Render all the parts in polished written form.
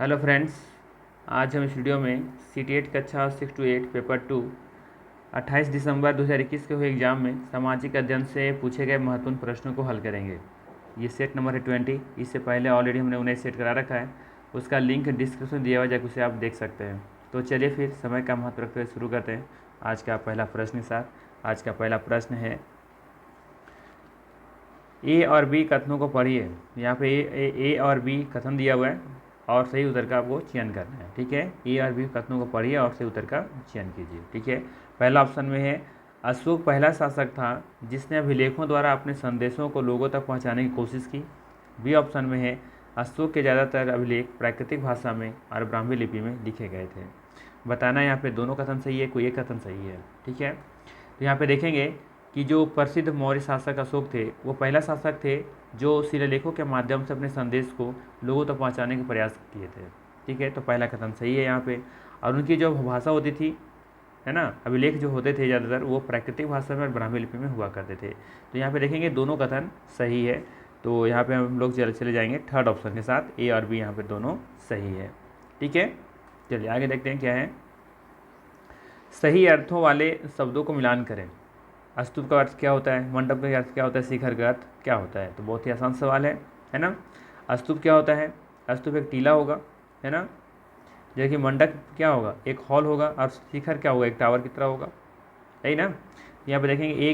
Hello friends, आज हम इस वीडियो में CTET कक्षा 6 to 8 पेपर 2 28 दिसंबर 2021 के हुए एग्जाम में सामाजिक अध्ययन से पूछे गए महत्वपूर्ण प्रश्नों को हल करेंगे। ये सेट नंबर है 20। इससे पहले ऑलरेडी हमने उन्हें सेट करा रखा है, उसका लिंक डिस्क्रिप्शन में दिया हुआ है, जाकर उसे आप देख सकते हैं। तो चलिए फिर समय का महत्व रखते हुए शुरू करते हैं आज का पहला प्रश्न के साथ। आज का पहला प्रश्न है, ए और बी कथनों को पढ़िए। यहाँ पे ए और बी कथन दिया हुआ है और सही उत्तर का आपको चयन करना है। ठीक है, ए और बी कथनों को पढ़िए और सही उत्तर का चयन कीजिए। ठीक है, पहला ऑप्शन में है, अशोक पहला शासक था जिसने अभिलेखों द्वारा अपने संदेशों को लोगों तक पहुंचाने की कोशिश की। बी ऑप्शन में है, अशोक के ज़्यादातर अभिलेख प्राकृतिक भाषा में और ब्राह्मी लिपि में लिखे गए थे। बताना यहाँ पे दोनों कथन सही है, कोई एक कथन सही है। ठीक है, तो यहाँ पे देखेंगे कि जो प्रसिद्ध मौर्य शासक अशोक थे वो पहला शासक थे जो शिलालेखों के माध्यम से अपने संदेश को लोगों तक पहुंचाने के प्रयास किए थे। ठीक है, तो पहला कथन सही है यहाँ पे। और उनकी जो भाषा होती थी, है ना, अभिलेख जो होते थे ज़्यादातर वो प्राकृतिक भाषा में और ब्राह्मी लिपि में हुआ करते थे। तो यहाँ पे देखेंगे दोनों कथन सही है। तो यहाँ पे हम लोग चले जाएंगे थर्ड ऑप्शन के साथ, ए और बी यहाँ पे दोनों सही है। ठीक है, चलिए आगे देखते हैं क्या है। सही अर्थों वाले शब्दों को मिलान करें। स्तूप का अर्थ क्या होता है, मंडप का अर्थ क्या होता है, शिखर का अर्थ क्या होता है। तो बहुत ही आसान सवाल है ना। स्तूप क्या होता है, स्तूप एक टीला होगा, है ना। जैसे कि मंडप क्या होगा, एक हॉल होगा, और शिखर क्या होगा, एक टावर की तरह होगा, है ना। यहाँ पे देखेंगे ए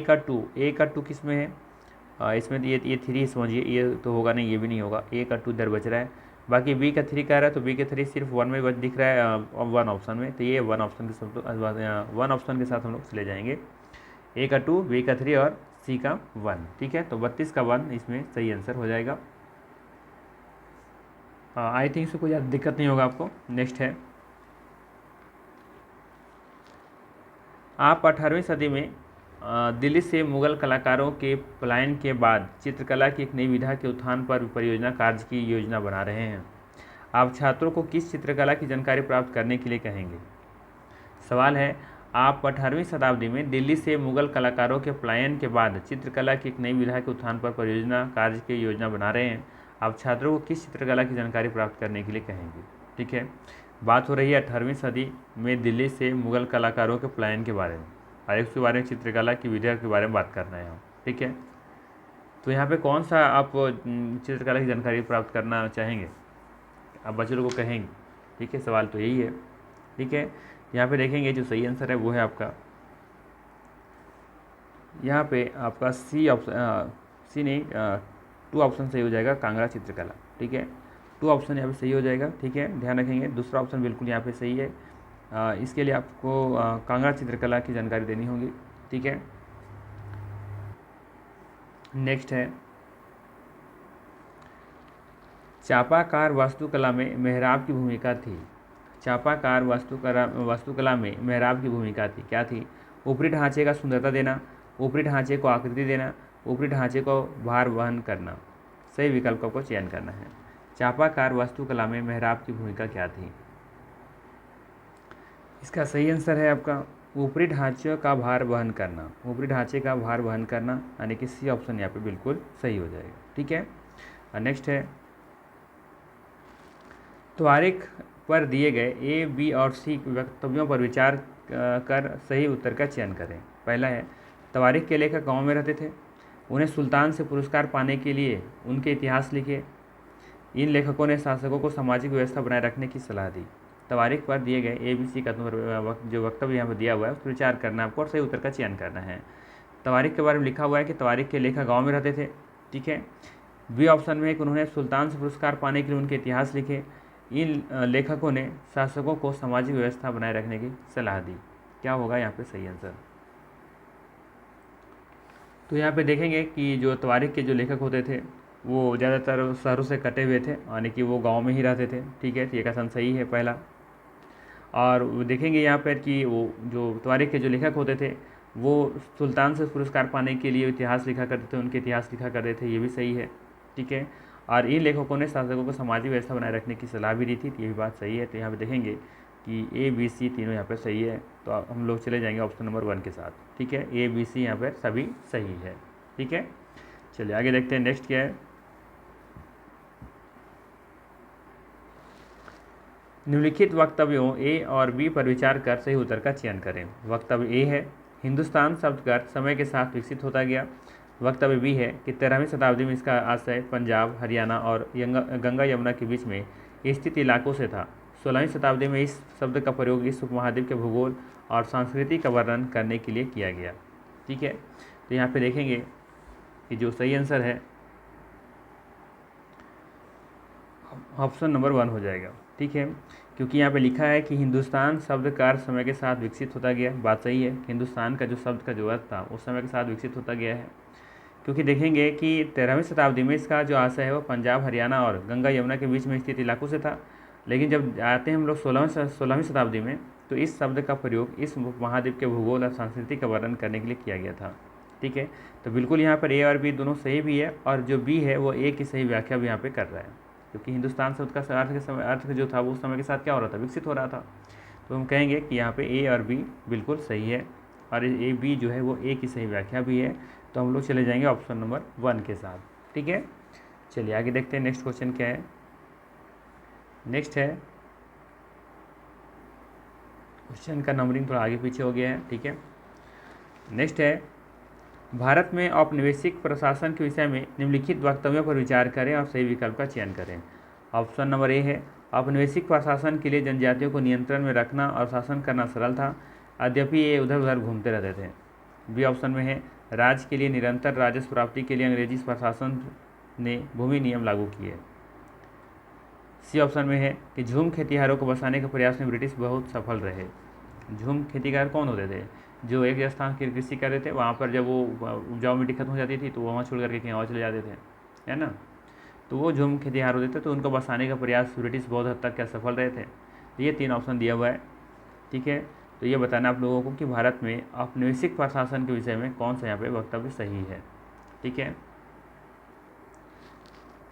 का टू किस में है, इसमें तो ये थ्री समझिए, ये तो होगा नहीं, ये भी नहीं होगा, ए का टू इधर बच रहा है। बाकी बी का थ्री कह रहा है, तो बी का थ्री सिर्फ वन में दिख रहा है, वन ऑप्शन में। तो ये वन ऑप्शन के साथ वन ऑप्शन के साथ हम लोग चले जाएंगे। ए का टू, बी का थ्री और सी का वन। ठीक है, तो 32 का वन इसमें सही आंसर हो जाएगा। आई थिंक सो कोई ज़्यादा दिक्कत नहीं होगा आपको। नेक्स्ट है, आप 18वीं सदी में दिल्ली से मुगल कलाकारों के पलायन के बाद चित्रकला की एक नई विधा के उत्थान पर परियोजना कार्य की योजना बना रहे हैं। आप छात्रों को किस चित्रकला की जानकारी प्राप्त करने के लिए कहेंगे। सवाल है, आप 18वीं शताब्दी में दिल्ली से मुगल कलाकारों के पलायन के बाद चित्रकला की एक नई विधा के उत्थान पर परियोजना कार्य की योजना बना रहे हैं। आप छात्रों को किस चित्रकला की जानकारी प्राप्त करने के लिए कहेंगे। ठीक है, बात हो रही है 18वीं सदी में दिल्ली से मुगल कलाकारों के पलायन के बारे में, और उसके बारे में चित्रकला की विधा के बारे में बात करना है हम। ठीक है, तो यहाँ पे कौन सा आप चित्रकला की जानकारी प्राप्त करना चाहेंगे, आप बच्चे लोगों को कहेंगे। ठीक है, सवाल तो यही है। ठीक है, यहाँ पे देखेंगे जो सही आंसर है वो है आपका, यहाँ पे आपका सी ऑप्शन, सी नहीं, टू ऑप्शन सही हो जाएगा, कांगड़ा चित्रकला। ठीक है, टू ऑप्शन यहाँ पे सही हो जाएगा। ठीक है, ध्यान रखेंगे, दूसरा ऑप्शन बिल्कुल यहाँ पे सही है। इसके लिए आपको कांगड़ा चित्रकला की जानकारी देनी होगी। ठीक है, नेक्स्ट है, चापाकार वास्तुकला में मेहराब की भूमिका थी। चापाकार वास्तुकला में मेहराब की भूमिका थी, क्या थी। ऊपरी ढांचे का सुंदरता देना, ऊपरी ढांचे को आकृति देना, ऊपरी ढांचे को भार वहन करना। सही विकल्प को चयन करना है। चापाकार वास्तुकला में मेहराब की भूमिका क्या थी। इसका सही आंसर है आपका ऊपरी ढांचे का भार वहन करना। ऊपरी ढांचे का भार वहन करना, यानी कि सी ऑप्शन यहाँ पे बिल्कुल सही हो जाएगा। ठीक है, नेक्स्ट है, त्वारिख पर दिए गए ए, बी और सी वक्तव्यों पर विचार कर सही उत्तर का चयन करें। पहला है, त्वारिख के लेखक गांव में रहते थे, उन्हें सुल्तान से पुरस्कार पाने के लिए उनके इतिहास लिखे। इन लेखकों ने शासकों को सामाजिक व्यवस्था बनाए रखने की सलाह दी। त्वारिख पर दिए गए ए, बी, सी कथनों पर जो वक्तव्य यहाँ पर दिया हुआ है उस पर विचार करना आपको और सही उत्तर का चयन करना है। त्वारिख के बारे में लिखा हुआ है कि त्वारिख के लेखक गाँव में रहते थे। ठीक है, बी ऑप्शन में है कि उन्होंने सुल्तान से पुरस्कार पाने के लिए उनके इतिहास लिखे। इन लेखकों ने शासकों को सामाजिक व्यवस्था बनाए रखने की सलाह दी। क्या होगा यहाँ पे सही आंसर। तो यहाँ पे देखेंगे कि जो त्वारिख के जो लेखक होते थे वो ज़्यादातर शहरों से कटे हुए थे, यानी कि वो गांव में ही रहते थे। ठीक है, तो ये कथन सही है पहला। और देखेंगे यहाँ पर कि वो जो त्वारिख के जो लेखक होते थे वो सुल्तान से पुरस्कार पाने के लिए इतिहास लिखा करते थे, उनके इतिहास लिखा करते थे, ये भी सही है। ठीक है, और इन लेखकों ने शासकों को सामाजिक व्यवस्था बनाए रखने की सलाह भी दी थी, तो ये भी बात सही है। तो यहाँ पे देखेंगे कि ए, बी, सी तीनों यहाँ पे सही है, तो हम लोग चले जाएंगे ऑप्शन नंबर 1 के साथ। ठीक है, ए, बी, सी यहाँ पर सभी सही है। ठीक है, चलिए आगे देखते हैं नेक्स्ट क्या है। निम्नलिखित वक्तव्यों ए और बी पर विचार कर सही उत्तर का चयन करें। वक्तव्य ए है हिंदुस्तान शब्द का अर्थ समय के साथ विकसित होता गया। वक्तव्य बी है कि 13वीं शताब्दी में इसका आशय पंजाब, हरियाणा और गंगा यमुना के बीच में स्थित इलाकों से था। 16वीं शताब्दी में इस शब्द का प्रयोग इस उपमहाद्वीप के भूगोल और संस्कृति का वर्णन करने के लिए किया गया। ठीक है, तो यहाँ पे देखेंगे कि जो सही आंसर है ऑप्शन नंबर 1 हो जाएगा। ठीक है, क्योंकि यहाँ पे लिखा है कि हिंदुस्तान शब्द का अर्थ समय के साथ विकसित होता गया। बात सही है, हिंदुस्तान का जो शब्द का जो अर्थ था उस समय के साथ विकसित होता गया है, क्योंकि देखेंगे कि 13वीं शताब्दी में इसका जो आशय है वो पंजाब, हरियाणा और गंगा यमुना के बीच में स्थित इलाकों से था। लेकिन जब आते हैं हम लोग 16वीं शताब्दी में, तो इस शब्द का प्रयोग इस महाद्वीप के भूगोल और संस्कृति का वर्णन करने के लिए किया गया था। ठीक है, तो बिल्कुल यहाँ पर ए और बी दोनों सही भी है, और जो बी है वो ए की सही व्याख्या भी यहाँ पे कर रहा है, क्योंकि हिंदुस्तान शब्द का अर्थ जो था वो उस समय के साथ क्या हो रहा था, विकसित हो रहा था। तो हम कहेंगे कि यहाँ पे ए और बी बिल्कुल सही है, और ए बी जो है वो ए की सही व्याख्या भी है। तो हम लोग चले जाएंगे ऑप्शन नंबर 1 के साथ। ठीक है, चलिए आगे देखते हैं नेक्स्ट क्वेश्चन क्या है। नेक्स्ट है, क्वेश्चन का नंबरिंग थोड़ा आगे पीछे हो गया है। ठीक है, नेक्स्ट है, भारत में औपनिवेशिक प्रशासन के विषय में निम्नलिखित वक्तव्यों पर विचार करें और सही विकल्प का चयन करें। ऑप्शन नंबर ए है औपनिवेशिक प्रशासन के लिए जनजातियों को नियंत्रण में रखना और शासन करना सरल था, यद्यपि ये उधर उधर घूमते रहते थे। बी ऑप्शन में है राज्य के लिए निरंतर राजस्व प्राप्ति के लिए अंग्रेजी प्रशासन ने भूमि नियम लागू किए। सी ऑप्शन में है कि झूम खेतिहारों को बसाने के प्रयास में ब्रिटिश बहुत सफल रहे। झूम खेतीकार कौन होते थे, जो एक स्थान की कृषि कर रहे थे, वहाँ पर जब वो उपजाऊ मिट्टी खत्म हो जाती थी तो वहाँ छोड़ करके कहीं और चले जाते थे, है ना, तो वो झूम खेतीहार होते थे। तो उनको बसाने का प्रयास ब्रिटिश बहुत हद तक क्या सफल रहे थे। तो ये 3 ऑप्शन दिया हुआ है। ठीक है, तो ये बताना आप लोगों को कि भारत में औपनिवेशिक प्रशासन के विषय में कौन सा यहाँ पे वक्तव्य सही है। ठीक है,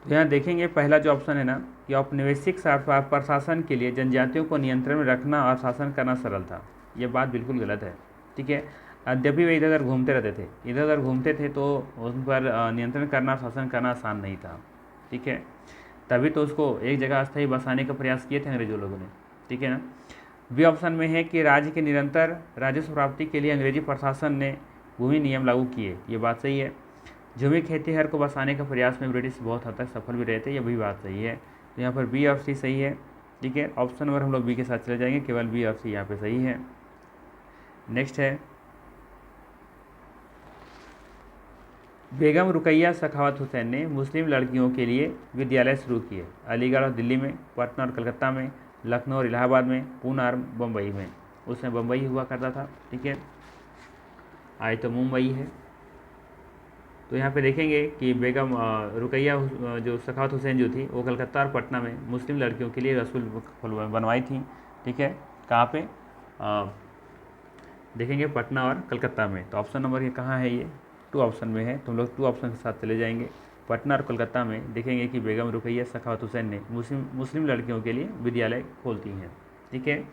तो यहाँ देखेंगे पहला जो ऑप्शन है ना कि औपनिवेशिक प्रशासन के लिए जनजातियों को नियंत्रण में रखना और शासन करना सरल था, ये बात बिल्कुल गलत है। ठीक है, यद्यपि वे इधर उधर घूमते रहते थे, इधर उधर घूमते थे, तो उन पर नियंत्रण करना, शासन करना आसान नहीं था। ठीक है, तभी तो उसको एक जगह अस्थायी बसाने का प्रयास किए थे अंग्रेजों लोगों ने। ठीक है ना। बी ऑप्शन में है कि राज्य के निरंतर राजस्व प्राप्ति के लिए अंग्रेजी प्रशासन ने भूमि नियम लागू किए, ये बात सही है। झूमी खेतीहर को बसाने के प्रयास में ब्रिटिश बहुत हद तक सफल भी रहे थे, ये भी बात सही है। तो यहाँ पर बी और सी सही है। ठीक है, ऑप्शन नंबर हम लोग बी के साथ चले जाएंगे, केवल बी और सी यहाँ पे सही है। नेक्स्ट है, बेगम रुकैया सखावत हुसैन ने मुस्लिम लड़कियों के लिए विद्यालय शुरू किए। अलीगढ़ और दिल्ली में, पटना और कलकत्ता में, लखनऊ और इलाहाबाद में, पूना और बम्बई में। उसमें बम्बई हुआ करता था। ठीक है, आज तो मुंबई है। तो यहाँ पे देखेंगे कि बेगम रुकैया जो सखावत हुसैन जो थी वो कलकत्ता और पटना में मुस्लिम लड़कियों के लिए रसूल बनवाई थी। ठीक है, कहाँ पे देखेंगे, पटना और कलकत्ता में। तो ऑप्शन नंबर ये कहाँ है, ये 2 ऑप्शन में है। तो हम लोग 2 ऑप्शन के साथ चले जाएंगे। पटना और कलकत्ता में देखेंगे कि बेगम रुकैया सखावत हुसैन ने मुस्लिम लड़कियों के लिए विद्यालय खोलती हैं। ठीक है,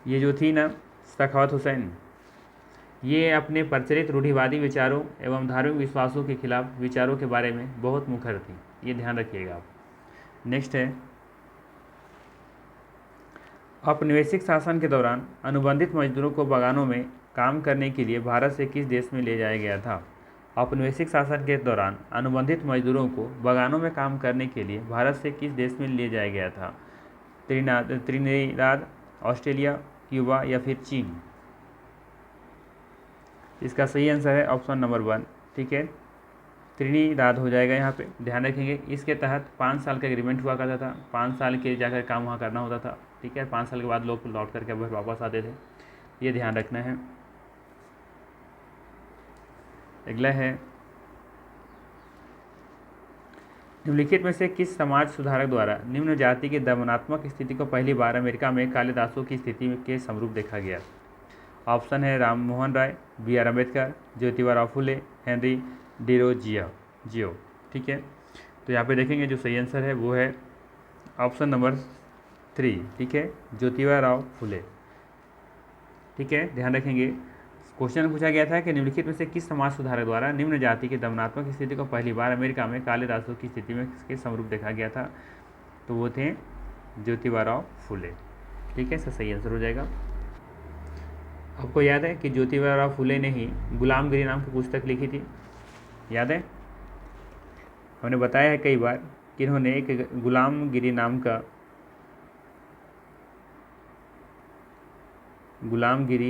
ये जो थी ना सखावत हुसैन, ये अपने प्रचलित रूढ़िवादी विचारों एवं धार्मिक विश्वासों के खिलाफ विचारों के बारे में बहुत मुखर थी, ये ध्यान रखिएगा आप। नेक्स्ट है, औपनिवेशिक शासन के दौरान अनुबंधित मजदूरों को बागानों में काम करने के लिए भारत से किस देश में ले जाया गया था। औपनिवेशिक शासन के दौरान अनुबंधित मजदूरों को बागानों में काम करने के लिए भारत से किस देश में ले जाया गया था। त्रिनिदाद, ऑस्ट्रेलिया, क्यूबा या फिर चीन। इसका सही आंसर है ऑप्शन नंबर 1। ठीक है, त्रिनिदाद हो जाएगा यहाँ पे। ध्यान रखेंगे इसके तहत 5 साल का एग्रीमेंट हुआ करता था, 5 साल के जाकर काम वहाँ करना होता था। ठीक है, 5 साल के बाद लोग लौट करके वापस आते थे, ये ध्यान रखना है। अगला है, निम्नलिखित में से किस समाज सुधारक द्वारा निम्न जाति की दमनात्मक स्थिति को पहली बार अमेरिका में कालिदासों की स्थिति के समरूप देखा गया। ऑप्शन है Ram Mohan Roy, B R Ambedkar, Jyotiba Phule, Henry जियो। ठीक है, तो यहाँ पे देखेंगे जो सही आंसर है वो है ऑप्शन नंबर 3। ठीक है, ज्योतिबा फुले। ठीक है, ध्यान रखेंगे क्वेश्चन पूछा गया था कि निम्नलिखित में से किस समाज सुधारक द्वारा निम्न जाति की दमनात्मक स्थिति को पहली बार अमेरिका में कालिदासों की स्थिति में के समरूप देखा गया था। तो वो थे ज्योतिबा फुले। ठीक है, इसका सही आंसर हो जाएगा। आपको याद है कि ज्योतिबा फुले ने ही गुलामगिरी नाम की पुस्तक लिखी थी, याद है? हमने बताया है कई बार कि इन्होंने एक गुलामगिरी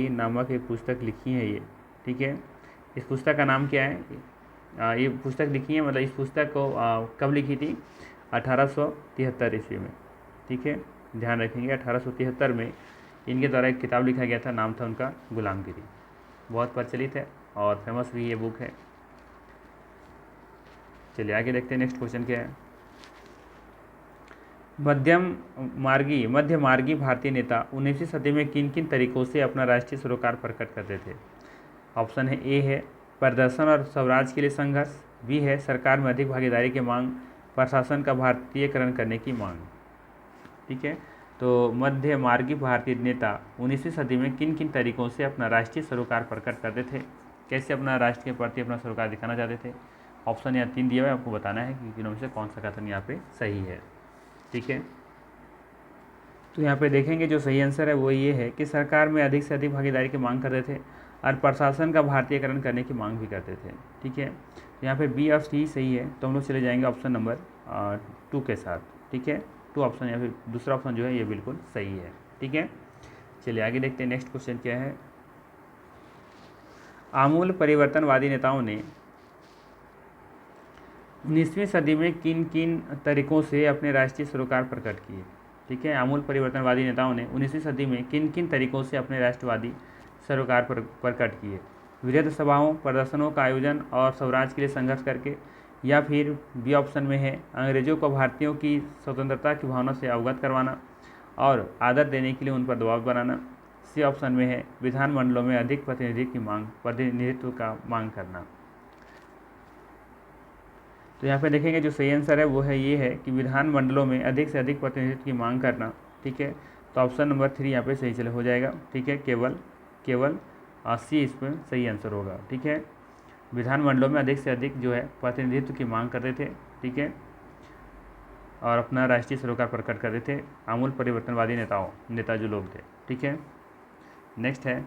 नामक एक पुस्तक लिखी है ये। ठीक है, इस पुस्तक का नाम क्या है? ये पुस्तक लिखी है, मतलब इस पुस्तक को कब लिखी थी? 1873 ईस्वी में। ठीक है, ध्यान रखेंगे 1873 में इनके द्वारा एक किताब लिखा गया था, नाम था उनका गुलामगिरी। बहुत प्रचलित है और फेमस भी ये बुक है। चलिए आगे देखते हैं, नेक्स्ट क्वेश्चन क्या है। मध्य मार्गी भारतीय नेता 19वीं सदी में किन किन तरीकों से अपना राष्ट्रीय सरोकार प्रकट करते थे? ऑप्शन है ए है प्रदर्शन और स्वराज के लिए संघर्ष, बी है सरकार में अधिक भागीदारी की मांग, प्रशासन का भारतीयकरण करने की मांग। ठीक है, तो मध्य मार्गी भारतीय नेता 19वीं सदी में किन किन तरीकों से अपना राष्ट्रीय सरोकार प्रकट करते थे, कैसे अपना राष्ट्र के प्रति अपना सरोकार दिखाना चाहते थे? ऑप्शन यहाँ 3 दिया हुआ है, आपको बताना है कि इनमें से कौन सा कथन यहाँ पे सही है। ठीक है, तो यहाँ पे देखेंगे जो सही आंसर है वो ये है कि सरकार में अधिक से अधिक भागीदारी की मांग करते थे और प्रशासन का भारतीयकरण करने की मांग भी करते थे। ठीक है, यहाँ पे बी और सी सही है, तो हम लोग चले जाएंगे ऑप्शन नंबर 2 के साथ। ठीक है, 2 ऑप्शन या फिर दूसरा ऑप्शन जो है ये बिल्कुल सही है। ठीक है, चलिए आगे देखते हैं, नेक्स्ट क्वेश्चन क्या है। आमूल परिवर्तनवादी नेताओं ने 19वीं सदी में किन किन तरीकों से अपने राष्ट्रीय सरोकार प्रकट किए? ठीक है, आमूल परिवर्तनवादी नेताओं ने 19वीं सदी में किन किन तरीकों से अपने राष्ट्रवादी सरोकार प्रकट किए? विरोध सभाओं, प्रदर्शनों का आयोजन और स्वराज के लिए संघर्ष करके, या फिर बी ऑप्शन में है अंग्रेजों को भारतीयों की स्वतंत्रता की भावना से अवगत करवाना और आदर देने के लिए उन पर दबाव बनाना, सी ऑप्शन में है विधानमंडलों में अधिक प्रतिनिधित्व का मांग करना। तो यहाँ पे देखेंगे जो सही आंसर है वो है ये है कि विधानमंडलों में अधिक से अधिक प्रतिनिधित्व की मांग करना। ठीक है, तो ऑप्शन नंबर 3 यहाँ पे सही हो जाएगा। ठीक है, केवल सी इस पर सही आंसर होगा। ठीक है, विधानमंडलों में अधिक से अधिक जो है प्रतिनिधित्व की मांग करते थे। ठीक है, और अपना राष्ट्रीय सरोकार प्रकट करते थे आमूल परिवर्तनवादी नेता जो लोग थे। ठीक है, नेक्स्ट है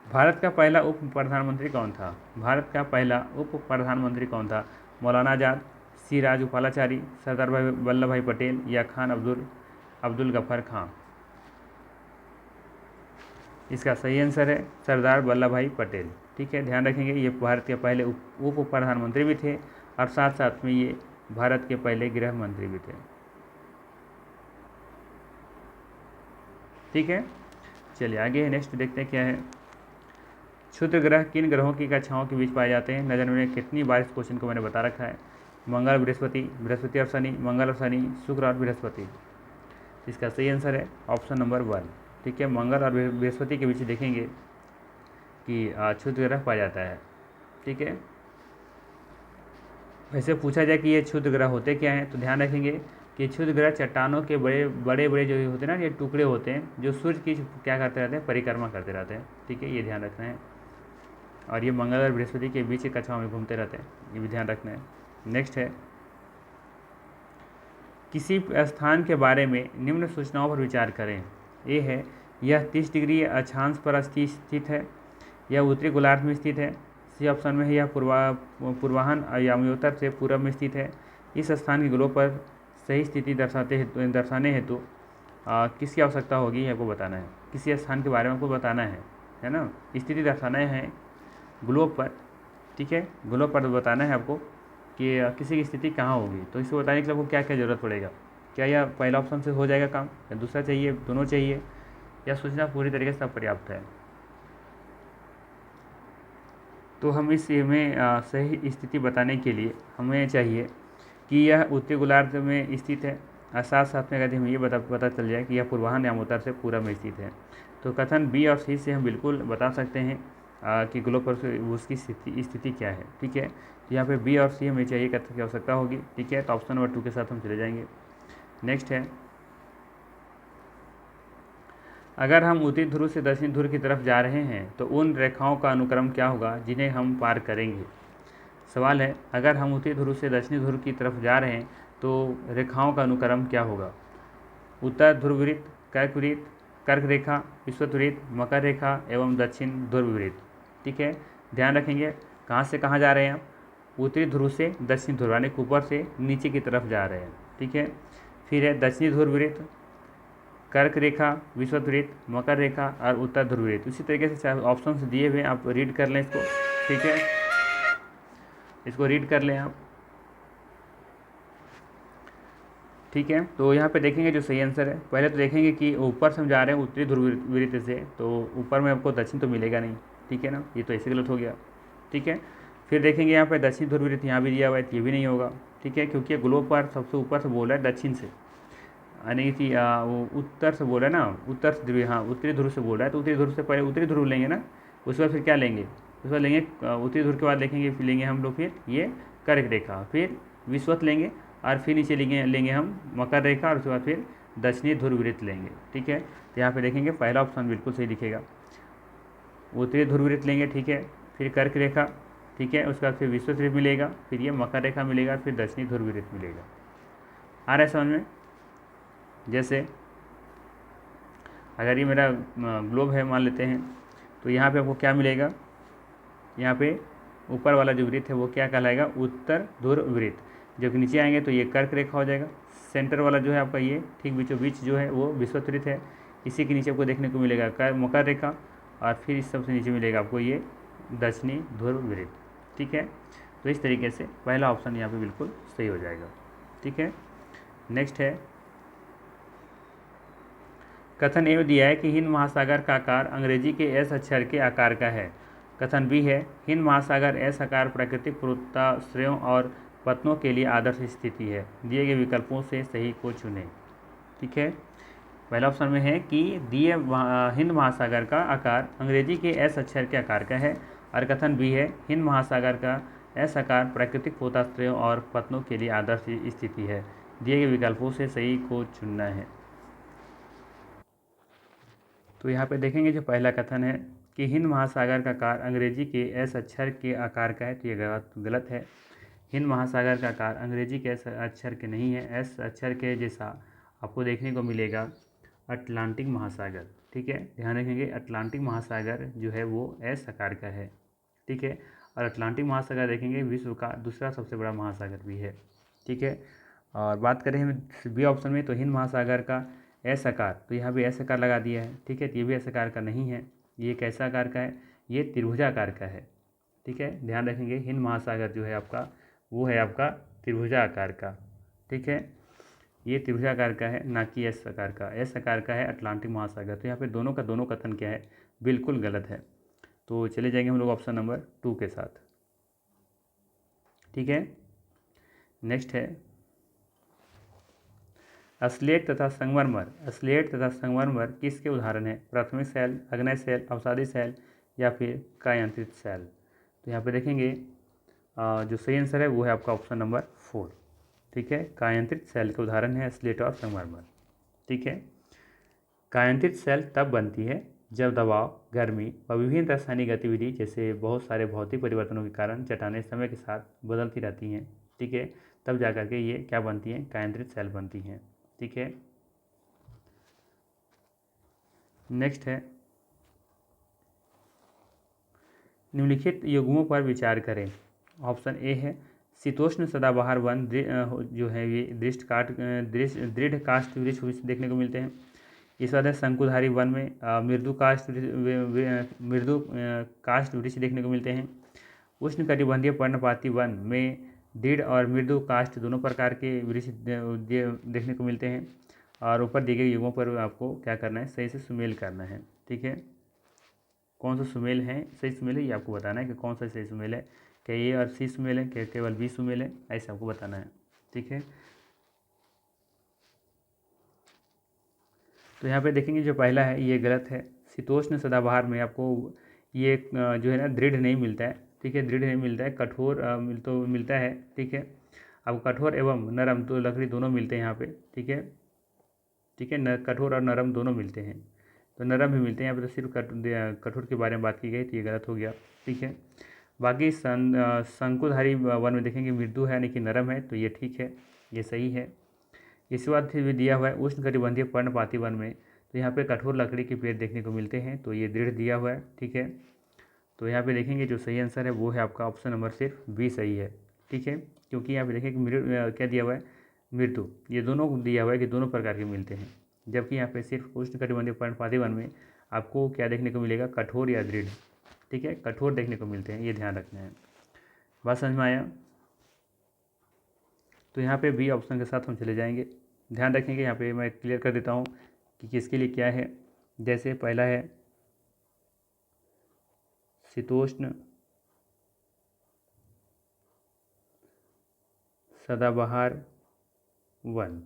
भारत का पहला उप प्रधानमंत्री कौन था? भारत का पहला उप प्रधानमंत्री कौन था? मौलाना आज़ाद, सी राजगोपालाचारी, सरदार वल्लभ भाई पटेल या खान अब्दुल गफर खां? इसका सही आंसर है सरदार वल्लभ भाई पटेल। ठीक है, ध्यान रखेंगे ये भारत के पहले उप प्रधानमंत्री भी थे और साथ साथ में ये भारत के पहले गृह मंत्री भी थे। ठीक है, चलिए आगे नेक्स्ट देखते हैं क्या है। क्षुद्र ग्रह किन ग्रहों की कक्षाओं के बीच पाए जाते हैं? नजर में कितनी बार इस क्वेश्चन को मैंने बता रखा है। मंगल बृहस्पति और शनि, मंगल और शनि, शुक्र और बृहस्पति। इसका सही आंसर है ऑप्शन नंबर 1। ठीक है, मंगल और बृहस्पति के बीच देखेंगे कि क्षुद्र ग्रह पाया जाता है। ठीक है, वैसे पूछा जाए कि ये क्षुद्र ग्रह होते क्या हैं, तो ध्यान रखेंगे कि क्षुद्र ग्रह चट्टानों के बड़े बड़े जो होते हैं ना, ये टुकड़े होते हैं जो सूर्य की क्या करते रहते हैं, परिक्रमा करते रहते हैं। ठीक है, ये ध्यान रखना है। और ये मंगल और बृहस्पति के बीच की कक्षाओं में घूमते रहते हैं, ये भी ध्यान रखना है। नेक्स्ट है किसी स्थान के बारे में निम्न सूचनाओं पर विचार करें। ए है यह 30 डिग्री अक्षांश पर स्थित है, यह उत्तरी गोलार्ध में स्थित है। सी ऑप्शन में है यह पूर्वाहन यामोत्तर से पूर्व में स्थित है। इस स्थान की ग्लोब पर सही स्थिति दर्शाने हेतु किसकी आवश्यकता होगी, आपको बताना है। किसी स्थान के बारे में आपको बताना है ना, स्थिति दर्शाना है ग्लोब पर। ठीक है, ग्लोब पर बताना है आपको कि किसी की स्थिति कहाँ होगी। तो इसको बताने के लिए आपको क्या क्या ज़रूरत पड़ेगा? क्या यह पहला ऑप्शन से हो जाएगा काम, या दूसरा चाहिए, दोनों चाहिए, या सूचना पूरी तरीके से पर्याप्त है? तो हम इस में सही स्थिति बताने के लिए हमें चाहिए कि यह उत्तरी गोलार्ध में स्थित है, और साथ साथ में यदि हमें ये पता चल जाए कि यह पूर्वाहन यामोत्तर से पूर्व में स्थित है, तो कथन बी और सी से हम बिल्कुल बता सकते हैं कि ग्लोब पर उसकी स्थिति क्या है। ठीक है, तो यहाँ पे बी और सी हमें चाहिए कथन की आवश्यकता होगी। ठीक है, तो ऑप्शन नंबर 2 के साथ हम चले जाएंगे। नेक्स्ट है अगर हम उत्तरी ध्रुव से दक्षिण ध्रुव की तरफ जा रहे हैं तो उन रेखाओं का अनुक्रम क्या होगा जिन्हें हम पार करेंगे? सवाल है, अगर हम उत्तरी ध्रुव से दक्षिणी ध्रुव की तरफ जा रहे हैं तो रेखाओं का अनुक्रम क्या होगा? उत्तर ध्रुववृत्त, कर्कवृत्त, कर्क रेखा, विषुववृत्त, मकर रेखा एवं दक्षिण ध्रुववृत्त। ठीक है, ध्यान रखेंगे कहाँ से कहाँ जा रहे हैं आप? उत्तरी ध्रुव से दक्षिणी ध्रुव, यानी ऊपर से नीचे की तरफ जा रहे हैं। ठीक है, फिर है दक्षिणी ध्रुववृत्त, कर्क रेखा, विषुववृत्त, मकर रेखा और उत्तर ध्रुववृत्त। उसी तरीके से ऑप्शन दिए हुए आप रीड कर लें इसको। ठीक है, इसको रीड कर लें आप। ठीक है, तो यहाँ पे देखेंगे जो सही आंसर है, पहले तो देखेंगे कि ऊपर से हम जा रहे हैं उत्तरी ध्रुववृत्त से, तो ऊपर में आपको दक्षिण तो मिलेगा नहीं। ठीक है ना, ये तो ऐसे गलत हो गया। ठीक है, फिर देखेंगे यहाँ पे दक्षिण ध्रुववृत्त यहाँ भी दिया हुआ है, तो ये भी नहीं होगा। ठीक है, क्योंकि ग्लोब पर सबसे ऊपर से बोल रहा है दक्षिण से, यानी कि वो उत्तर से बोल रहा है ना, उत्तर से ध्रुव, हाँ उत्तरी ध्रुव से बोल रहा है, तो उत्तरी ध्रुव से पहले उत्तरी ध्रुव लेंगे ना, उसके बाद फिर क्या लेंगे? उसके बाद लेंगे उत्तरी ध्रुव के बाद देखेंगे, फिर लेंगे हम लोग फिर ये कर्क रेखा, फिर विषुवत लेंगे और फिर नीचे लेंगे हम मकर रेखा और उसके बाद फिर दक्षिणी ध्रुववृत्त लेंगे। ठीक है, तो यहाँ पे देखेंगे पहला ऑप्शन बिल्कुल सही दिखेगा, उत्तरी ध्रुववृत्त लेंगे। ठीक है, फिर कर्क रेखा, ठीक है, उसके बाद फिर विषुववृत्त मिलेगा, फिर ये मकर रेखा मिलेगा, फिर दक्षिणी ध्रुववृत्त मिलेगा। आ रहा है समझ में? जैसे अगर ये मेरा ग्लोब है मान लेते हैं, तो यहाँ पे आपको क्या मिलेगा? यहाँ पे ऊपर वाला जो वृत्त है वो क्या कहलाएगा? उत्तर ध्रुव वृत्त। जब नीचे आएंगे तो ये कर्क रेखा हो जाएगा। सेंटर वाला जो है आपका ये ठीक बीचों बीच जो है वो विषुवत वृत्त है। इसी के नीचे आपको देखने को मिलेगा मकर रेखा और फिर इस सबसे नीचे मिलेगा आपको ये दक्षिणी ध्रुव वृत्त। ठीक है, तो इस तरीके से पहला ऑप्शन यहाँ पे बिल्कुल सही हो जाएगा। ठीक है, नेक्स्ट है, कथन ए दिया है कि हिंद महासागर का आकार अंग्रेजी के एस अक्षर के आकार का है। कथन बी है, हिंद महासागर एस आकार प्राकृतिक पूर्वाश्रयों और पतनों के लिए आदर्श स्थिति है। दिए गए विकल्पों से सही को चुनें। ठीक है, पहला ऑप्शन में है कि दिए हिंद महासागर का आकार अंग्रेजी के एस अक्षर के आकार का है, और कथन बी है, हिंद महासागर का एस आकार प्राकृतिक पोताश्रयों और पतनों के लिए आदर्श स्थिति है। दिए गए विकल्पों से सही को चुनना है। तो यहाँ पे देखेंगे जो पहला कथन है कि हिंद महासागर का आकार अंग्रेजी के एस अक्षर के आकार का है, तो ये गलत है। हिंद महासागर का आकार अंग्रेजी के एस अक्षर के नहीं है। एस अक्षर के जैसा आपको देखने को मिलेगा अटलांटिक महासागर। ठीक है, ध्यान रखेंगे अटलांटिक महासागर जो है वो एस आकार का है। ठीक है, और अटलांटिक महासागर देखेंगे विश्व का दूसरा सबसे बड़ा महासागर भी है। ठीक है, और बात करें हम बी ऑप्शन में, तो हिंद महासागर का एस आकार, तो यहाँ भी एस आकार लगा दिया है। ठीक है, तो ये भी एस आकार का नहीं है, ये कैसा आकार का है? ये त्रिभुजाकार का है। ठीक है, ध्यान रखेंगे हिंद महासागर जो है आपका वो है आपका त्रिभुजाकार का। ठीक है, ये त्रिभुजाकार का है, ना कि एस आकार का। एस आकार का है अटलांटिक महासागर। तो यहाँ पे दोनों का दोनों कथन क्या है? बिल्कुल गलत है। तो चले जाएंगे हम लोग ऑप्शन नंबर 2 के साथ। ठीक है, नेक्स्ट है, स्लेट तथा संगमरमर किसके उदाहरण हैं? प्राथमिक शैल, अग्नेय शैल, अवसादी शैल या फिर कायांत्रित शैल? तो यहाँ पे देखेंगे जो सही आंसर है वो है आपका ऑप्शन नंबर 4। ठीक है, कायांत्रित शैल के उदाहरण है स्लेट और संगमरमर। ठीक है, कायांत्रित शैल तब बनती है जब दबाव, गर्मी व विभिन्न रासायनिक गतिविधि जैसे बहुत सारे भौतिक परिवर्तनों के कारण चट्टानें समय के साथ बदलती रहती हैं। ठीक है, तब जाकर के ये क्या बनती हैं? कायांत्रित शैल बनती हैं। ठीक है, नेक्स्ट है, निम्नलिखित युग्मों पर विचार करें। ऑप्शन ए है शीतोष्ण सदाबहार वन जो है ये दृढ़ काष्ठ वृक्ष देखने को मिलते हैं। इस बाद है शंकुधारी वन में मृदु काष्ठ वृक्ष देखने को मिलते हैं। उष्णकटिबंधीय पर्णपाती वन में दृढ़ और मृदु काष्ठ दोनों प्रकार के वृक्ष देखने को मिलते हैं। और ऊपर दिए गए युगों पर आपको क्या करना है? सही से सुमेल करना है। ठीक है, कौन सा सुमेल है? सही सुमेल है ये आपको बताना है कि कौन सा सही सुमेल है, क्या ए और सी सुमेल है, क्या केवल बी सुमेल है, ऐसे आपको बताना है। ठीक है, तो यहाँ पे देखेंगे जो पहला है ये गलत है। शीतोष्ण सदाबहार में आपको ये जो है ना दृढ़ नहीं मिलता है। ठीक है, दृढ़ नहीं मिलता है, कठोर तो मिलता है। ठीक है, आपको कठोर एवं नरम तो लकड़ी दोनों मिलते हैं यहाँ पे। ठीक है, ठीक है, कठोर और नरम दोनों मिलते हैं, तो नरम भी मिलते हैं। यहाँ पे तो सिर्फ कठोर के बारे में बात की गई, तो ये गलत हो गया। ठीक है, बाकी शंकुधारी वन में देखेंगे मृदु है यानी कि नरम है, तो ये ठीक है, ये सही है। इसके बाद फिर भी दिया हुआ है उष्णकटिबंधीय पर्णपाती वन में, तो यहाँ पे कठोर लकड़ी के पेड़ देखने को मिलते हैं, तो ये दृढ़ दिया हुआ है, ठीक है। तो यहाँ पे देखेंगे जो सही आंसर है वो है आपका ऑप्शन नंबर सिर्फ बी सही है, ठीक है। क्योंकि यहाँ पे देखें कि क्या दिया हुआ है, मृदु, ये दोनों दिया हुआ है कि दोनों प्रकार के मिलते हैं, जबकि यहाँ पे सिर्फ उष्णकटिबंधीय पर्णपाती वन में आपको क्या देखने को मिलेगा, कठोर या दृढ़, ठीक है, कठोर देखने को मिलते हैं, ये ध्यान रखना है। बात समझ में आया? तो यहाँ पे बी ऑप्शन के साथ हम चले जाएंगे। ध्यान रखेंगे, यहाँ पे मैं क्लियर कर देता हूँ कि किसके लिए क्या है। जैसे पहला है शीतोष्ण सदाबहार वन,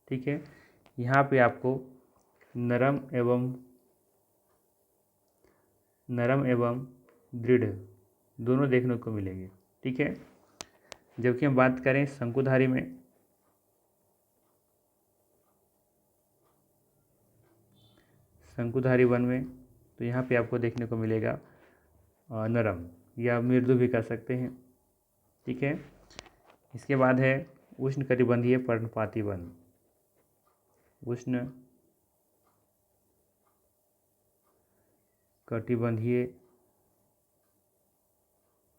ठीक है। यहाँ पे आपको नरम एवं दृढ़ दोनों देखने को मिलेंगे, ठीक है। जबकि हम बात करें शंकुधारी में, शंकुधारी वन में, तो यहाँ पे आपको देखने को मिलेगा नरम या मृदु भी कर सकते हैं, ठीक है। इसके बाद है उष्णकटिबंधीय पर्णपाती वन, उष्णकटिबंधीय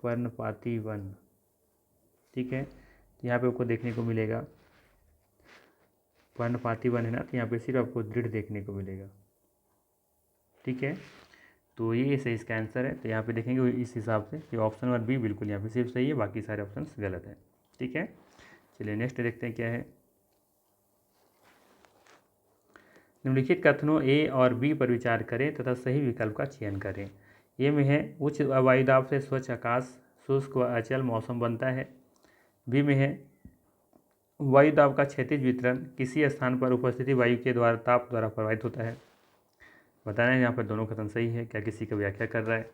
पर्णपाती वन, ठीक है। यहाँ पे आपको देखने को मिलेगा पर्णपाती वन है ना, तो यहाँ पे सिर्फ आपको दृढ़ देखने को मिलेगा, ठीक है। तो ये सही इसका आंसर है। तो यहाँ पे देखेंगे इस हिसाब से कि ऑप्शन नंबर बी बिल्कुल यहाँ पे सिर्फ सही है, बाकी सारे ऑप्शन गलत हैं, ठीक है। चलिए नेक्स्ट देखते हैं क्या है। निम्नलिखित कथनों ए और बी पर विचार करें तथा सही विकल्प का चयन करें। ए में है उच्च वायुदाब से स्वच्छ आकाश, शुष्क व अचल मौसम बनता है। बी में है वायुदाब का क्षैतिज वितरण किसी स्थान पर उपस्थिति वायु के द्वारा ताप द्वारा प्रभावित होता है। बताना है यहाँ पर दोनों कथन सही है, क्या किसी का व्याख्या कर रहा है।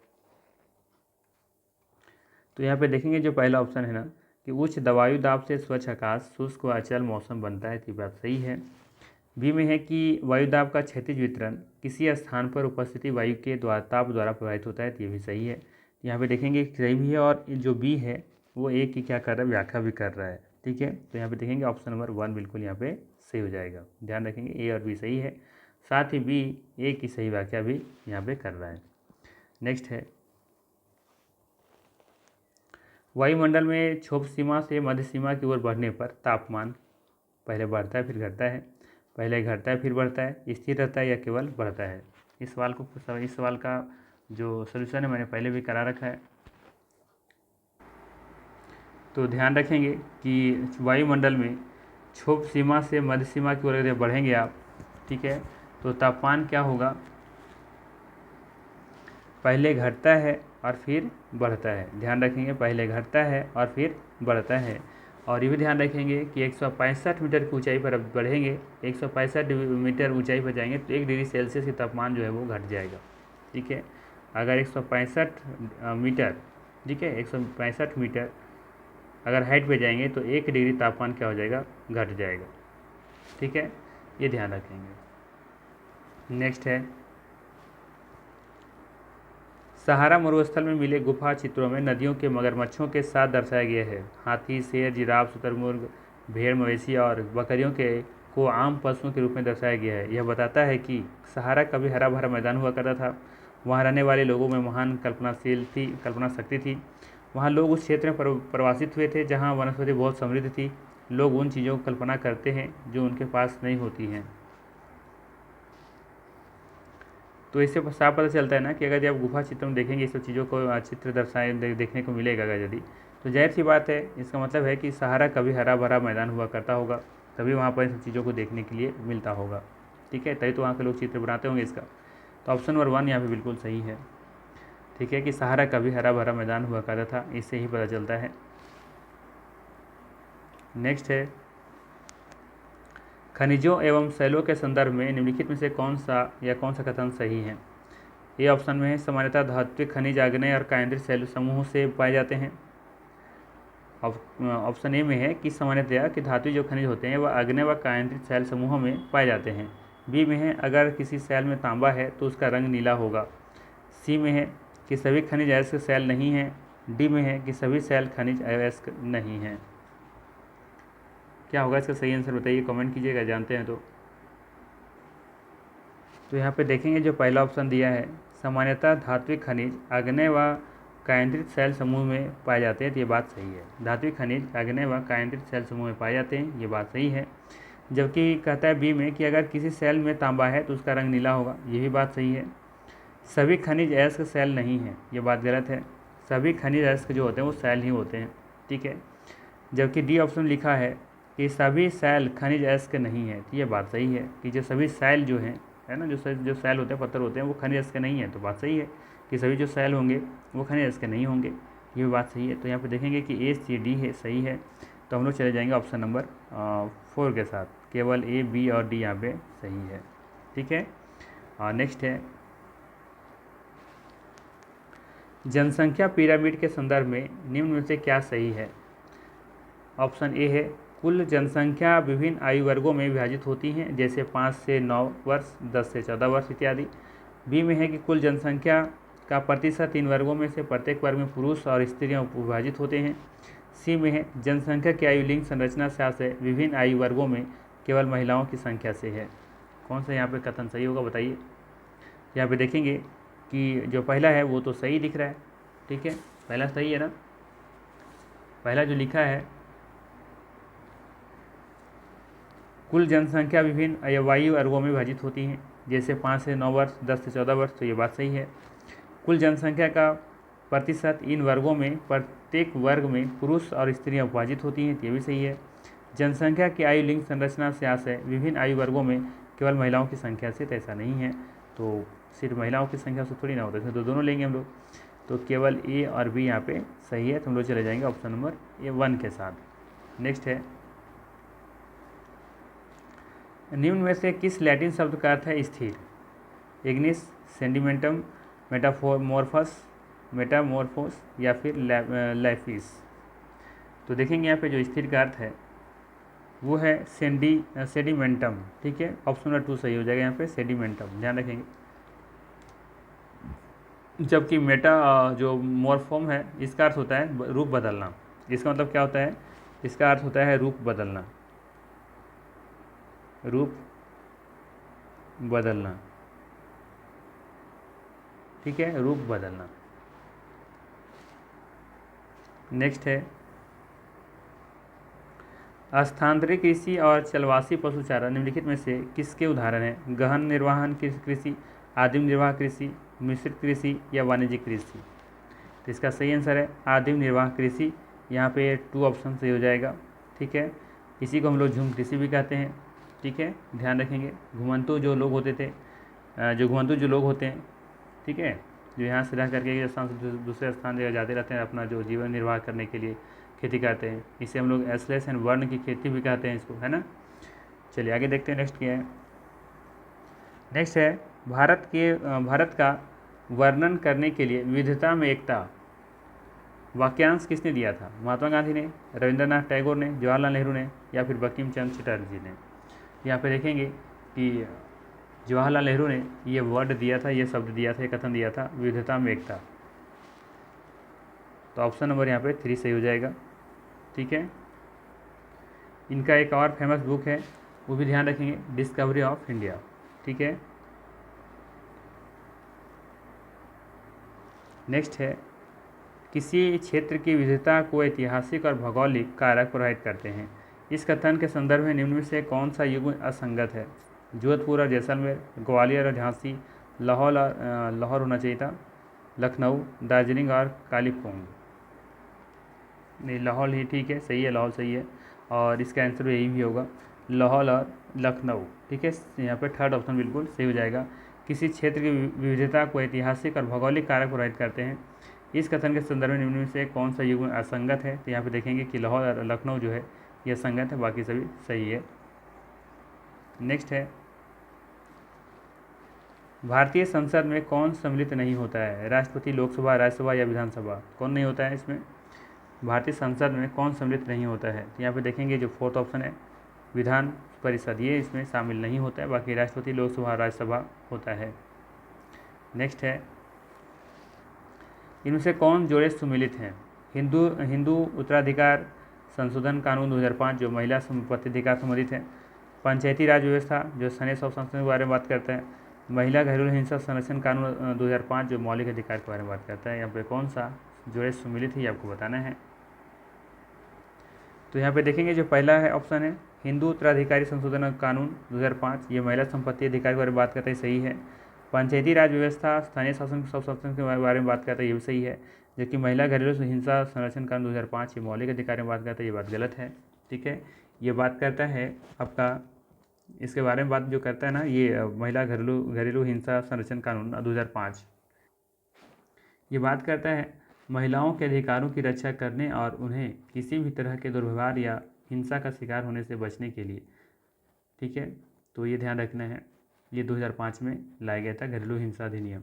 तो यहाँ पे देखेंगे जो पहला ऑप्शन है ना कि उच्च वायुदाब से स्वच्छ आकाश, शुष्क व अचल मौसम बनता है, तो बात सही है। बी में है कि वायुदाब का क्षैतिज वितरण किसी स्थान पर उपस्थिति वायु के द्वारा ताप द्वारा प्रभावित होता है, तो ये भी सही है। यहाँ पे देखेंगे सही भी है, और जो बी है वो ए की क्या कर रहा है, व्याख्या भी कर रहा है, ठीक है। तो यहाँ पे देखेंगे ऑप्शन नंबर 1 बिल्कुल यहाँ पे सही हो जाएगा। ध्यान रखेंगे ए और बी सही है, साथ ही बी ए की सही व्याख्या भी यहाँ पे कर रहा है। नेक्स्ट है वायुमंडल में क्षोभ सीमा से मध्य सीमा की ओर बढ़ने पर तापमान पहले बढ़ता है फिर घटता है, पहले घटता है फिर बढ़ता है, स्थिर रहता है या केवल बढ़ता है। इस सवाल का जो सलूशन है मैंने पहले भी करा रखा है। तो ध्यान रखेंगे कि वायुमंडल में क्षोभ सीमा से मध्य सीमा की ओर अगर बढ़ेंगे आप, ठीक है, तो तापमान क्या होगा, पहले घटता है और फिर बढ़ता है। ध्यान रखेंगे पहले घटता है और फिर बढ़ता है। और ये भी ध्यान रखेंगे कि 165 मीटर की ऊंचाई पर अब बढ़ेंगे, 165 मीटर ऊंचाई पर जाएंगे तो 1 डिग्री सेल्सियस की तापमान जो है वो घट जाएगा, ठीक है। अगर 165 मीटर, ठीक है, 165 मीटर अगर हाइट पे जाएंगे तो 1 डिग्री तापमान क्या हो जाएगा, घट जाएगा, ठीक है, ये ध्यान रखेंगे। नेक्स्ट है सहारा मरुस्थल में मिले गुफा चित्रों में नदियों के मगरमच्छों के साथ दर्शाया गया है। हाथी, शेर, जिराफ, शुतुरमुर्ग, भेड़, मवेशी और बकरियों को आम पशुओं के रूप में दर्शाया गया है। यह बताता है कि सहारा कभी हरा भरा मैदान हुआ करता था, वहाँ रहने वाले लोगों में महान कल्पना शक्ति थी। वहाँ लोग उस क्षेत्र में प्रवासित हुए थे जहाँ वनस्पति बहुत समृद्ध थी। लोग उन चीज़ों को कल्पना करते हैं जो उनके पास नहीं होती हैं। तो इससे साफ पता चलता है ना कि अगर जब आप गुफा चित्र में देखेंगे इस सब चीज़ों को चित्र दर्शाए देखने को मिलेगा अगर यदि, तो जाहिर सी बात है इसका मतलब है कि सहारा कभी हरा भरा मैदान हुआ करता होगा, तभी वहाँ पर इन सब चीज़ों को देखने के लिए मिलता होगा, ठीक है, तभी तो वहाँ के लोग चित्र बनाते होंगे इसका। तो ऑप्शन नंबर 1 यहाँ पर बिल्कुल सही है, ठीक है, कि सहारा कभी हरा भरा मैदान हुआ करता था, इससे ही पता चलता है। नेक्स्ट है खनिजों एवं शैलों के संदर्भ में निम्नलिखित में से कौन सा कथन सही है। ए ऑप्शन में है सामान्यतः धात्विक खनिज आग्नेय और कायंद्रीय शैल समूहों से पाए जाते हैं। ऑप्शन ए में है कि सामान्यतया कि धातु जो खनिज होते हैं वह आग्नेय व कायंद्रीय शैल समूहों में पाए जाते हैं। बी में है अगर किसी शैल में तांबा है तो उसका रंग नीला होगा। सी में है कि सभी खनिज अयस्क सेल नहीं हैं। डी में है कि सभी सेल खनिज अयस्क नहीं हैं। क्या होगा इसका सही आंसर बताइए, कमेंट कीजिएगा, जानते हैं तो यहाँ पे देखेंगे जो पहला ऑप्शन दिया है, सामान्यतः धात्विक खनिज आग्नेय व कायंत्रित सेल समूह में पाए जाते हैं, तो ये बात सही है। धात्विक खनिज आग्नेय व कायंत्रित सेल समूह में पाए जाते हैं, ये बात सही है। जबकि कहता है बी में कि अगर किसी सेल में तांबा है तो उसका रंग नीला होगा, ये भी बात सही है। सभी खनिज अयस्क सेल नहीं है, ये बात गलत है। सभी खनिज अयस्क जो होते हैं वो सेल ही होते हैं, ठीक है। जबकि डी ऑप्शन लिखा है कि सभी सेल खनिज अयस्क नहीं है, तो ये बात सही है कि जो सभी सेल जो हैं, है ना, जो सेल होते हैं, पत्थर होते हैं, वो खनिज अयस्क नहीं है, तो बात सही है कि सभी जो सेल होंगे वो खनिज अयस्क नहीं होंगे, ये भी बात सही है। तो यहाँ पे देखेंगे कि ए सी डी है सही है, तो हम लोग चले जाएंगे ऑप्शन नंबर 4 के साथ। केवल ए बी और डी यहाँ पे सही है, ठीक है। नेक्स्ट है, जनसंख्या पिरामिड के संदर्भ में निम्न में से क्या सही है। ऑप्शन ए है कुल जनसंख्या विभिन्न आयु वर्गों में विभाजित होती हैं, जैसे 5 से 9 वर्ष, 10 से 14 वर्ष इत्यादि। बी में है कि कुल जनसंख्या का प्रतिशत इन वर्गों में से प्रत्येक वर्ग में पुरुष और स्त्रियां विभाजित होते हैं। सी में है जनसंख्या की आयु लिंग संरचना से आशय विभिन्न आयु वर्गों में केवल महिलाओं की संख्या से है। कौन सा यहाँ पे कथन सही होगा बताइए। यहाँ पे देखेंगे कि जो पहला है वो तो सही दिख रहा है, ठीक है, पहला सही है ना। पहला जो लिखा है कुल जनसंख्या विभिन्न आयु वर्गों में विभाजित होती हैं, जैसे 5 से 9 वर्ष, 10 से 14 वर्ष, तो ये बात सही है। कुल जनसंख्या का प्रतिशत इन वर्गों में प्रत्येक वर्ग में पुरुष और स्त्रियां विभाजित होती हैं, ये भी सही है। जनसंख्या की आयु लिंग संरचना से आशय विभिन्न आयु वर्गों में केवल महिलाओं की संख्या से, तो ऐसा नहीं है, तो सिर्फ महिलाओं की संख्या से थोड़ी ना होता है, तो दोनों लेंगे हम लोग, तो केवल ए और बी यहाँ पे सही है, तो हम लोग चले जाएंगे ऑप्शन नंबर ए 1 के साथ। नेक्स्ट है, निम्न में से किस लैटिन शब्द का अर्थ है स्थिर। इग्निस, सेंडिमेंटम, मेटामोरफोस या फिर लैफिस। तो देखेंगे यहाँ पे जो स्थिर का अर्थ है वो है सेडिमेंटम, ठीक है, ऑप्शन नंबर 2 सही हो जाएगा यहाँ पे, सेडिमेंटम, ध्यान रखेंगे। जबकि जो मोरफॉर्म है इसका अर्थ होता है रूप बदलना। इसका मतलब क्या होता है, इसका अर्थ होता है रूप बदलना, रूप बदलना, ठीक है, रूप बदलना। नेक्स्ट है, स्थानांतरित कृषि और चलवासी पशुचारा निम्नलिखित में से किसके उदाहरण हैं। गहन निर्वहन कृषि, आदिम निर्वाह कृषि, मिश्रित कृषि या वाणिज्यिक कृषि। तो इसका सही आंसर है आदिम निर्वाह कृषि, यहाँ पे 2 ऑप्शन सही हो जाएगा, ठीक है। इसी को हम लोग झूम कृषि भी कहते हैं, ठीक है, ध्यान रखेंगे। घुमंतु जो लोग होते थे, घुमंतु जो लोग होते हैं, ठीक है, जो यहाँ से रह करके एक स्थान से दूसरे स्थान जगह जाते रहते हैं, अपना जो जीवन निर्वाह करने के लिए खेती करते हैं, इसे हम लोग एसलेस एंड वर्ण की खेती भी कहते हैं इसको, है ना। चलिए आगे देखते हैं नेक्स्ट क्या है। नेक्स्ट है, भारत का वर्णन करने के लिए विविधता में एकता वाक्यांश किसने दिया था। महात्मा गांधी ने, रविंद्रनाथ टैगोर ने, जवाहरलाल नेहरू ने या फिर बंकिम चंद्र चटर्जी ने। यहाँ पे देखेंगे कि जवाहरलाल नेहरू ने ये वर्ड दिया था, ये शब्द दिया था, ये कथन दिया था, विविधता में एकता। तो ऑप्शन नंबर यहाँ पे 3 सही हो जाएगा, ठीक है। इनका एक और फेमस बुक है, वो भी ध्यान रखेंगे, डिस्कवरी ऑफ इंडिया, ठीक है। नेक्स्ट है, किसी क्षेत्र की विविधता को ऐतिहासिक और भौगोलिक कारक प्रभावित करते हैं। इस कथन के संदर्भ में निम्न में से कौन सा युग असंगत है। जोधपुर और जैसलमेर, ग्वालियर और झांसी, लाहौर होना चाहिए था, लखनऊ, दार्जिलिंग और कालीपोंग। नहीं, लाहौर ही ठीक है, सही है, लाहौर सही है, और इसका आंसर यही भी होगा, लाहौर और लखनऊ, ठीक है। यहाँ पे 3rd ऑप्शन बिल्कुल सही हो जाएगा। किसी क्षेत्र की विविधता को ऐतिहासिक और भौगोलिक कारक प्रभावित करते हैं। इस कथन के संदर्भ में निम्न में से कौन सा युग असंगत है। तो यहाँ पे देखेंगे कि लाहौर और लखनऊ जो है यह संगत है, बाकी सभी सही है। नेक्स्ट है, भारतीय संसद में कौन सम्मिलित नहीं होता है। राष्ट्रपति, लोकसभा, राज्यसभा या विधानसभा, कौन नहीं होता है इसमें। भारतीय संसद में कौन सम्मिलित नहीं होता है। तो यहाँ पे देखेंगे जो 4th ऑप्शन है विधान परिषद, ये इसमें शामिल नहीं होता है, बाकी राष्ट्रपति, लोकसभा, राज्यसभा होता है। नेक्स्ट है, इनमें से कौन जोड़े सुमिलित हैं? हिंदू हिंदू उत्तराधिकार संशोधन कानून 2005 जो महिला संपत्ति अधिकार संबंधित है, पंचायती राज व्यवस्था जो स्थानीय स्वराज संस्थान के बारे में बात करता है, महिला घरेलू हिंसा संरक्षण कानून 2005 जो मौलिक अधिकार के बारे में बात करता है। यहाँ पे कौन सा जोड़े सुमिलित है ये आपको बताना है। तो यहाँ पे देखेंगे जो पहला है ऑप्शन है हिंदू उत्तराधिकारी संशोधन कानून 2005, ये महिला संपत्ति अधिकार के बारे में बात करता है, सही है। पंचायती राज व्यवस्था स्थानीय शासन स्वशासन के बारे में बात करता है, ये भी सही है। जबकि महिला घरेलू हिंसा संरक्षण कानून 2005 ये मौलिक अधिकार में बात करता है, ये बात गलत है। ठीक है, ये बात करता है आपका, इसके बारे में बात जो करता है ना, ये महिला घरेलू हिंसा संरक्षण कानून 2005 ये बात करता है महिलाओं के अधिकारों की रक्षा करने और उन्हें किसी भी तरह के दुर्व्यवहार या हिंसा का शिकार होने से बचने के लिए। ठीक है, तो ये ध्यान रखना है, ये 2005 में लाया गया था घरेलू हिंसा अधिनियम।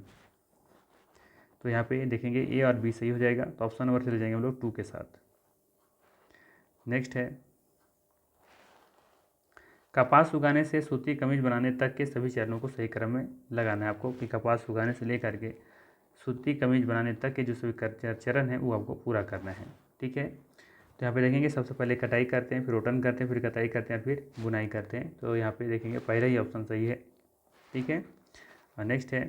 तो यहाँ पे देखेंगे ए और बी सही हो जाएगा, तो ऑप्शन नंबर चले जाएंगे हम लोग 2 के साथ। नेक्स्ट है कपास उगाने से सूती कमीज बनाने तक के सभी चरणों को सही क्रम में लगाना है आपको, कि कपास उगाने से लेकर के सूती कमीज बनाने तक के जो सभी चरण है वो आपको पूरा करना है। ठीक है, तो यहाँ पे देखेंगे सबसे पहले कटाई करते हैं, फिर रोटन करते हैं, फिर कटाई करते हैं, फिर बुनाई करते हैं। तो यहाँ पे देखेंगे पहला ही ऑप्शन सही है। ठीक है, और नेक्स्ट है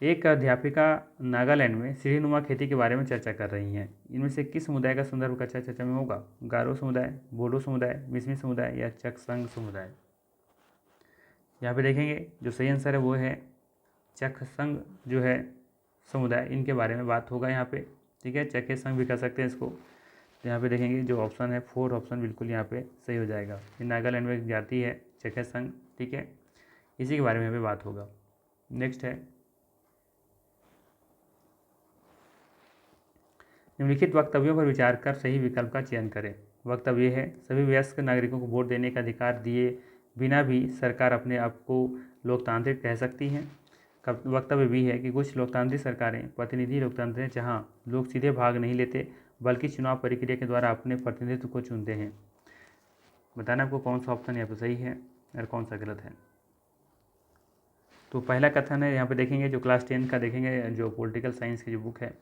एक अध्यापिका नागालैंड में सीढ़ीनुमा खेती के बारे में चर्चा कर रही हैं। इनमें से किस समुदाय का संदर्भ कक्षा चर्चा में होगा? गारो समुदाय, बोडो समुदाय, मिसमी समुदाय या चकसंग समुदाय? यहाँ पे देखेंगे जो सही आंसर है वो है चकसंग जो है समुदाय, इनके बारे में बात होगा यहाँ पे। ठीक है, चखे संघ भी कह सकते हैं इसको। तो यहाँ पे देखेंगे जो ऑप्शन है 4 ऑप्शन बिल्कुल यहाँ पे सही हो जाएगा। ये नागालैंड में एक जाति है चखे संघ। ठीक है, इसी के बारे में यहाँ पे बात होगा। नेक्स्ट है निम्नलिखित वक्तव्यों पर विचार कर सही विकल्प का चयन करें। वक्तव्य है सभी वयस्क नागरिकों को वोट देने का अधिकार दिए बिना भी सरकार अपने आप को लोकतांत्रिक कह सकती है। वक्तव्य भी है कि कुछ लोकतांत्रिक सरकारें प्रतिनिधि लोकतंत्र हैं जहां लोग सीधे भाग नहीं लेते बल्कि चुनाव प्रक्रिया के द्वारा अपने प्रतिनिधित्व को चुनते हैं। बताना आपको कौन सा ऑप्शन यहाँ पर सही है और कौन सा गलत है। तो पहला कथन है यहाँ पे देखेंगे जो क्लास 10 का देखेंगे जो पॉलिटिकल साइंस की जो बुक है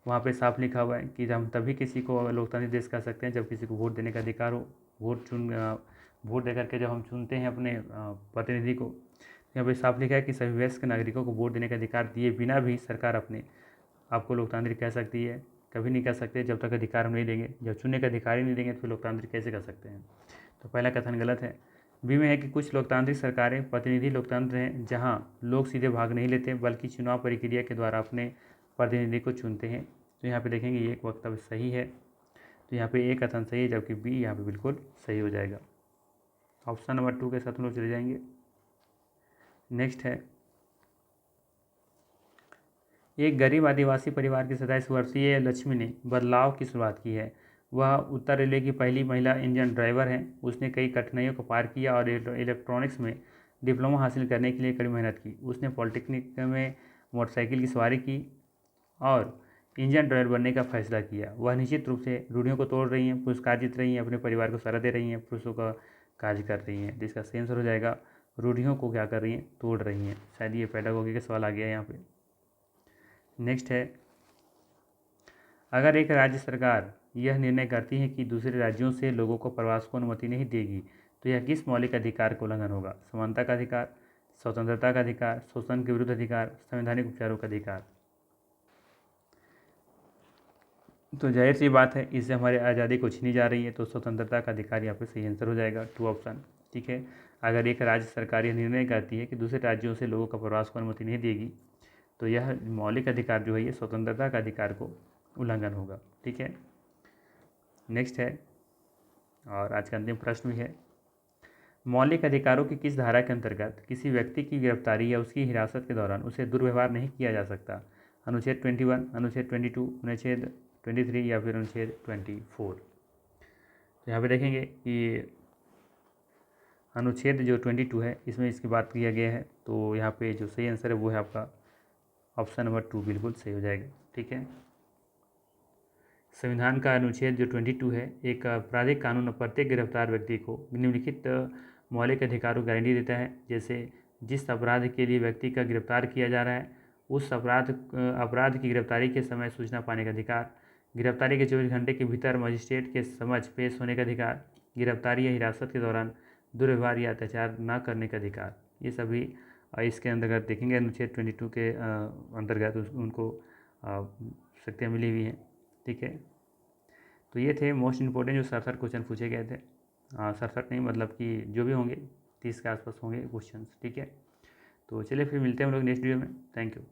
वहाँ पे साफ लिखा हुआ है कि हम तभी किसी को लोकतांत्रिक देश कह सकते हैं जब किसी को वोट देने का अधिकार हो। वोट दे करके जब हम चुनते हैं अपने प्रतिनिधि को, यहाँ पे साफ लिखा है कि सभी वयस्क नागरिकों को वोट देने का अधिकार दिए बिना भी सरकार अपने आपको लोकतांत्रिक कह सकती है। कभी नहीं कह सकते जब तक अधिकार हम नहीं देंगे। जब चुनने का अधिकार ही नहीं देंगे तो फिर लोकतांत्रिक कैसे कर सकते हैं। तो पहला कथन गलत है। बी में है कि कुछ लोकतांत्रिक सरकारें प्रतिनिधि लोकतंत्र हैं जहां लोग सीधे भाग नहीं लेते बल्कि चुनाव प्रक्रिया के द्वारा अपने प्रतिनिधि को चुनते हैं। तो यहाँ पे देखेंगे ये एक वक्तव्य सही है। तो यहाँ पे ए कथन सही है जबकि बी यहाँ पे बिल्कुल सही हो जाएगा। ऑप्शन नंबर 2 के साथ हम लोग चले जाएंगे। नेक्स्ट है एक गरीब आदिवासी परिवार की 27 वर्षीय लक्ष्मी ने बदलाव की शुरुआत की है। वह उत्तर रेलवे की पहली महिला इंजन ड्राइवर हैं। उसने कई कठिनाइयों को पार किया और इलेक्ट्रॉनिक्स में डिप्लोमा हासिल करने के लिए कड़ी मेहनत की। उसने पॉलिटेक्निक में मोटरसाइकिल की सवारी की और इंजन ड्राइवर बनने का फैसला किया। वह निश्चित रूप से रूढ़ियों को तोड़ रही हैं, पुरस्कार जीत रही हैं, अपने परिवार को सलाह दे रही हैं, पुरुषों का कार्य कर रही हैं। जिसका सही आंसर हो जाएगा रूढ़ियों को क्या कर रही हैं, तोड़ रही हैं। शायद ये पेडागोगी का सवाल आ गया यहाँ पे। नेक्स्ट है अगर एक राज्य सरकार यह निर्णय करती है कि दूसरे राज्यों से लोगों को प्रवास को अनुमति नहीं देगी तो यह किस मौलिक अधिकार का उल्लंघन होगा? समानता का अधिकार, स्वतंत्रता का अधिकार, शोषण के विरुद्ध अधिकार, संवैधानिक उपचारों का अधिकार। तो जाहिर सी बात है इससे हमारी आज़ादी को छीनी जा रही है। तो स्वतंत्रता का अधिकार यहाँ पे सही आंसर हो जाएगा 2 ऑप्शन। ठीक है, अगर एक राज्य सरकार यह निर्णय करती है कि दूसरे राज्यों से लोगों का प्रवास को अनुमति नहीं देगी तो यह मौलिक अधिकार जो है ये स्वतंत्रता का अधिकार को उल्लंघन होगा। ठीक है, नेक्स्ट है और आज का अंतिम प्रश्न भी है मौलिक अधिकारों की किस धारा के अंतर्गत किसी व्यक्ति की गिरफ्तारी या उसकी हिरासत के दौरान उसे दुर्व्यवहार नहीं किया जा सकता? अनुच्छेद 21, अनुच्छेद 22, अनुच्छेद 23 या फिर अनुच्छेद 24। तो यहाँ पे देखेंगे कि अनुच्छेद जो 22 है इसमें इसकी बात किया गया है। तो यहाँ पे जो सही आंसर है वो है आपका ऑप्शन नंबर 2 बिल्कुल सही हो जाएगा। ठीक है, संविधान का अनुच्छेद जो 22 है एक आपराधिक कानून प्रत्येक गिरफ्तार व्यक्ति को निम्नलिखित मौलिक अधिकारों की गारंटी देता है। जैसे जिस अपराध के लिए व्यक्ति का गिरफ्तार किया जा रहा है उस अपराध की गिरफ्तारी के समय सूचना पाने का अधिकार, गिरफ्तारी के 24 घंटे के भीतर मजिस्ट्रेट के समक्ष पेश होने का अधिकार, गिरफ्तारी या हिरासत के दौरान दुर्व्यवहार या अत्याचार न करने का अधिकार। ये सभी इसके अंतर्गत देखेंगे, अनुच्छेद 22 के अंतर्गत उनको शक्तियाँ मिली हुई हैं। ठीक है, तो ये थे मोस्ट इम्पोर्टेंट जो 67 क्वेश्चन पूछे गए थे। 67 नहीं, मतलब कि जो भी होंगे 30 के आसपास होंगे क्वेश्चन। ठीक है, तो चलिए फिर मिलते हैं हम लोग नेक्स्ट वीडियो में। Thank you.